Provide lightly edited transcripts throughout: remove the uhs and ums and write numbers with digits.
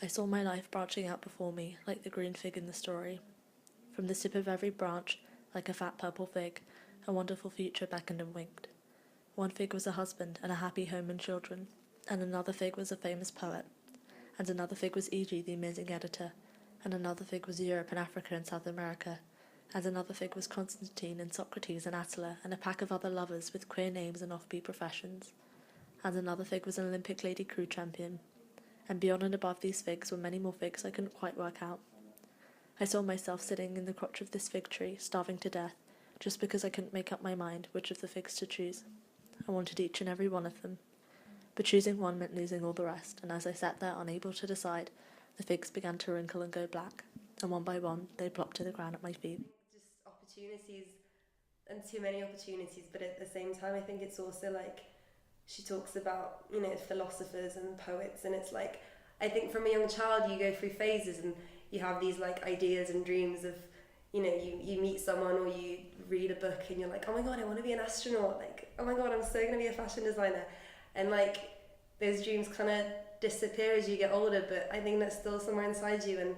I saw my life branching out before me, like the green fig in the story. From the tip of every branch, like a fat purple fig, a wonderful future beckoned and winked. One fig was a husband and a happy home and children, and another fig was a famous poet, and another fig was E.G., the amazing editor, and another fig was Europe and Africa and South America, and another fig was Constantine and Socrates and Attila and a pack of other lovers with queer names and offbeat professions, and another fig was an Olympic lady crew champion, and beyond and above these figs were many more figs I couldn't quite work out. I saw myself sitting in the crotch of this fig tree, starving to death, just because I couldn't make up my mind which of the figs to choose. I wanted each and every one of them. But choosing one meant losing all the rest, and as I sat there unable to decide, the figs began to wrinkle and go black, and one by one they plopped to the ground at my feet. Just opportunities, and too many opportunities, but at the same time I think it's also like, she talks about, you know, philosophers and poets, and it's like, I think from a young child you go through phases and you have these like ideas and dreams of, you know, you meet someone or you read a book and you're like, oh my god, I want to be an astronaut, like, oh my god, I'm so going to be a fashion designer, and like those dreams kind of disappear as you get older, but I think that's still somewhere inside you. And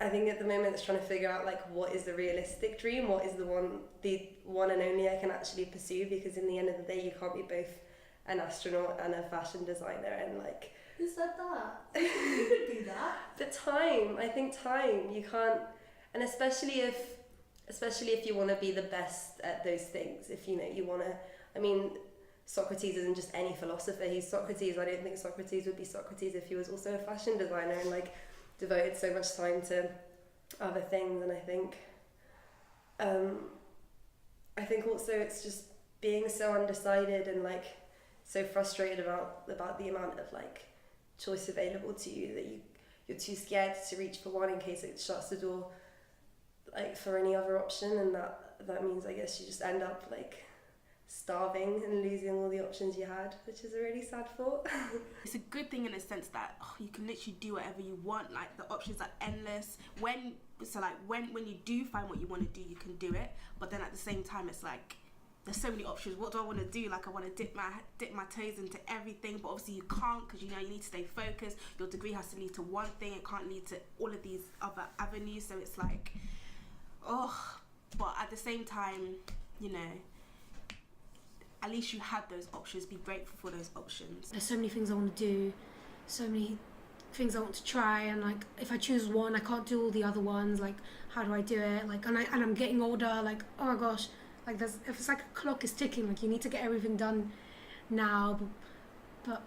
I think at the moment it's trying to figure out like, what is the realistic dream, what is the one and only I can actually pursue, because in the end of the day you can't be both an astronaut and a fashion designer. And like, who said that? You could do that. But I think time, you can't, and especially if you want to be the best at those things, if you know you want to, I mean, Socrates isn't just any philosopher, he's Socrates. I don't think Socrates would be Socrates if he was also a fashion designer and like devoted so much time to other things. And I think also it's just being so undecided and like so frustrated about the amount of like choice available to you that you're too scared to reach for one in case it shuts the door like for any other option, and that means I guess you just end up like starving and losing all the options you had, which is a really sad thought. It's a good thing in the sense that you can literally do whatever you want, like the options are endless. When you do find what you want to do, you can do it, but then at the same time it's like there's so many options. What do I want to do? Like, I want to dip my toes into everything, but obviously you can't, because you know you need to stay focused. Your degree has to lead to one thing, it can't lead to all of these other avenues, so it's like, but at the same time, you know, at least you had those options. Be grateful for those options. There's so many things I want to do, so many things I want to try, and like if I choose one I can't do all the other ones. Like, how do I do it? Like, and I'm getting older, like, oh my gosh, like it's like a clock is ticking, like you need to get everything done now, but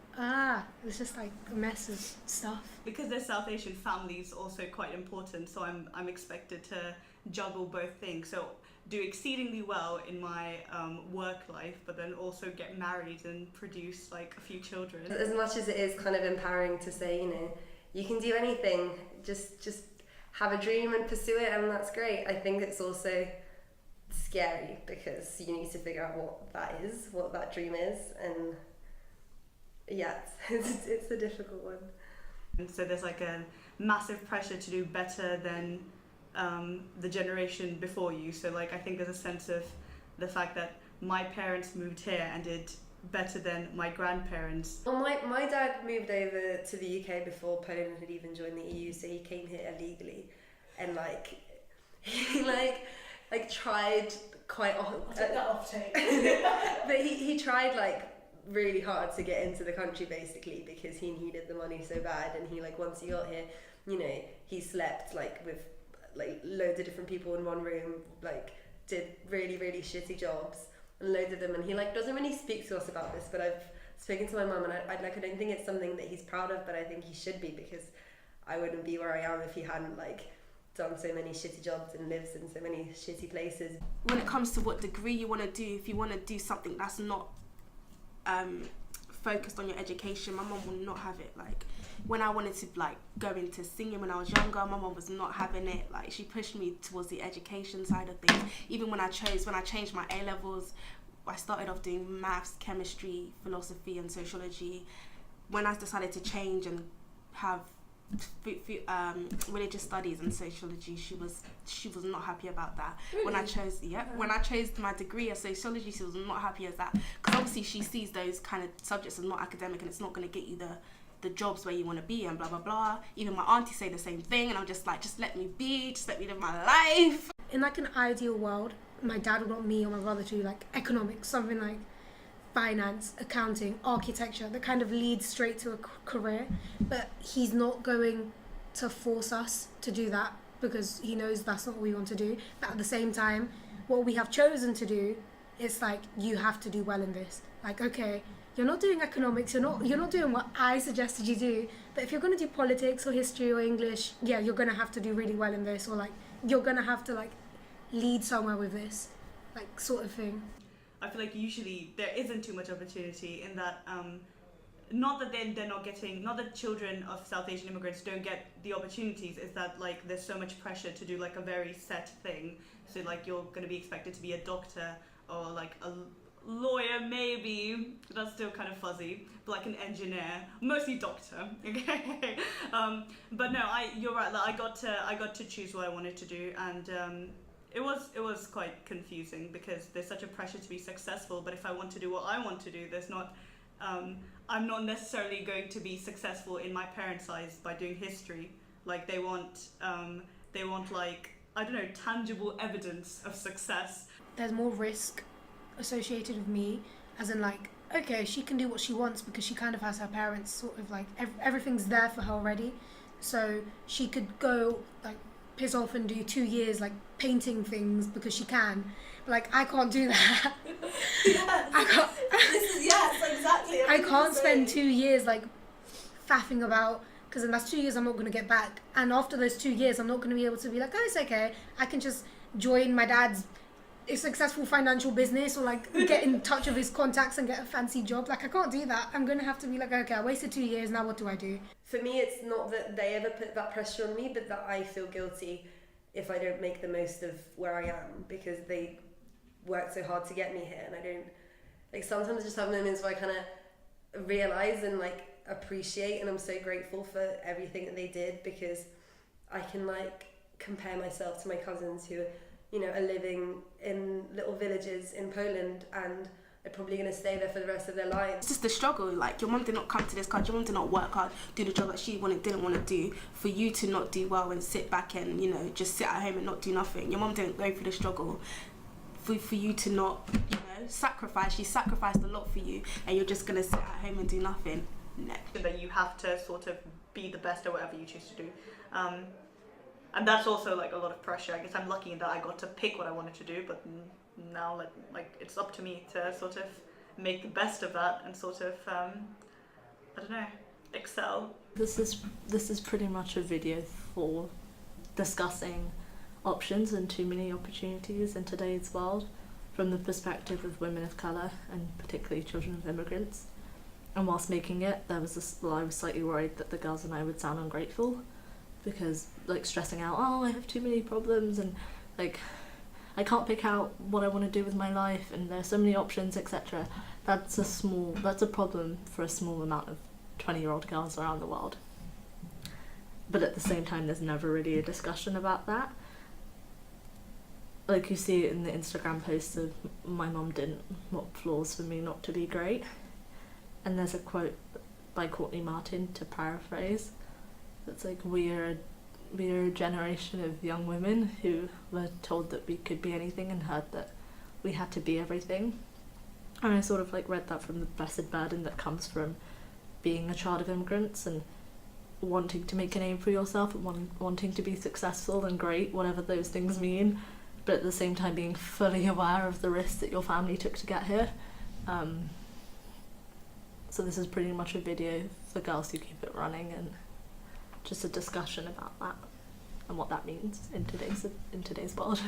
it's just like a mess of stuff. Because their South Asian family is also quite important, so I'm expected to juggle both things. So do exceedingly well in my work life, but then also get married and produce like a few children. As much as it is kind of empowering to say, you know, you can do anything, just have a dream and pursue it, and that's great. I think it's also scary because you need to figure out what that dream is, and yeah, it's a difficult one. And so there's like a massive pressure to do better than the generation before you. So like, I think there's a sense of the fact that my parents moved here and did better than my grandparents. Well, my dad moved over to the UK before Poland had even joined the EU, so he came here illegally, and like he like tried quite I'll take that off tape. but he tried like really hard to get into the country basically because he needed the money so bad, and he like once he got here, you know, he slept like with like loads of different people in one room, like did really really shitty jobs and loads of them, and he like doesn't really speak to us about this, but I've spoken to my mum, and I don't think it's something that he's proud of, but I think he should be, because I wouldn't be where I am if he hadn't like done so many shitty jobs and lives in so many shitty places. When it comes to what degree you want to do, if you want to do something that's not focused on your education, my mum will not have it. Like, when I wanted to like go into singing when I was younger, my mum was not having it. Like, she pushed me towards the education side of things. Even when I changed my A-levels, I started off doing maths, chemistry, philosophy and sociology. When I decided to change and have religious studies and sociology, she was not happy about that. Really? When I chose my degree of sociology, she was not happy as that, because obviously she sees those kind of subjects as not academic, and it's not going to get you the the jobs where you want to be and blah blah blah. Even my auntie say the same thing, and I'm just like, just let me be, just let me live my life. In like an ideal world, my dad would want me or my brother to do like economics, something like finance, accounting, architecture, that kind of leads straight to a career. But he's not going to force us to do that because he knows that's not what we want to do. But at the same time, what we have chosen to do, it's like, you have to do well in this. Like, okay, you're not doing economics, you're not doing what I suggested you do, but if you're going to do politics or history or English, yeah, you're going to have to do really well in this, or like you're going to have to like lead somewhere with this, like sort of thing. I feel like usually there isn't too much opportunity in that, not that they're not getting, not that children of South Asian immigrants don't get the opportunities, is that like there's so much pressure to do like a very set thing. So like you're going to be expected to be a doctor or like a lawyer, maybe, that's still kind of fuzzy, but like an engineer, mostly doctor, okay? But no, you're right, like, I got to choose what I wanted to do, and it was quite confusing because there's such a pressure to be successful, but if I want to do what I want to do, there's not, I'm not necessarily going to be successful in my parents' eyes by doing history. Like they want like, I don't know, tangible evidence of success. There's more risk associated with me, as in like, okay, she can do what she wants because she kind of has her parents sort of like, everything's there for her already, so she could go like piss off and do 2 years like painting things because she can, but like I can't do that. Yes. I can't. Yes, exactly. I can't spend 2 years like faffing about, because then that's 2 years I'm not going to get back, and after those 2 years I'm not going to be able to be like, oh, it's okay, I can just join my dad's successful financial business or like get in touch with his contacts and get a fancy job. Like I can't do that. I'm going to have to be like, okay, I wasted 2 years, now what do I do? For me, it's not that they ever put that pressure on me, but that I feel guilty if I don't make the most of where I am, because they worked so hard to get me here, and I don't, like, sometimes I just have moments where I kind of realise and like appreciate, and I'm so grateful for everything that they did, because I can like compare myself to my cousins who, you know, are living in little villages in Poland and are probably going to stay there for the rest of their lives. It's just the struggle. Like, your mum did not come to this country, your mum did not work hard, do the job that she didn't want to do, for you to not do well and sit back and, you know, just sit at home and not do nothing. Your mum didn't go through the struggle for you to not, you know, sacrifice. She sacrificed a lot for you, and you're just going to sit at home and do nothing. No. That you have to sort of be the best at whatever you choose to do. And that's also like a lot of pressure. I guess I'm lucky in that I got to pick what I wanted to do, but now like it's up to me to sort of make the best of that and sort of I don't know, excel. This is pretty much a video for discussing options and too many opportunities in today's world from the perspective of women of colour and particularly children of immigrants. And whilst making it, I was slightly worried that the girls and I would sound ungrateful, because like stressing out, oh, I have too many problems and like I can't pick out what I want to do with my life and there's so many options, etc. That's a problem for a small amount of 20-year-old girls around the world. But at the same time, there's never really a discussion about that. Like you see it in the Instagram posts of my mum didn't want flaws for me not to be great. And there's a quote by Courtney Martin, to paraphrase, that's like, we are a generation of young women who were told that we could be anything and heard that we had to be everything. And I sort of like read that from the blessed burden that comes from being a child of immigrants and wanting to make a name for yourself and wanting to be successful and great, whatever those things mean, but at the same time being fully aware of the risks that your family took to get here. So this is pretty much a video for girls who keep it running, and just a discussion about that and what that means in today's world.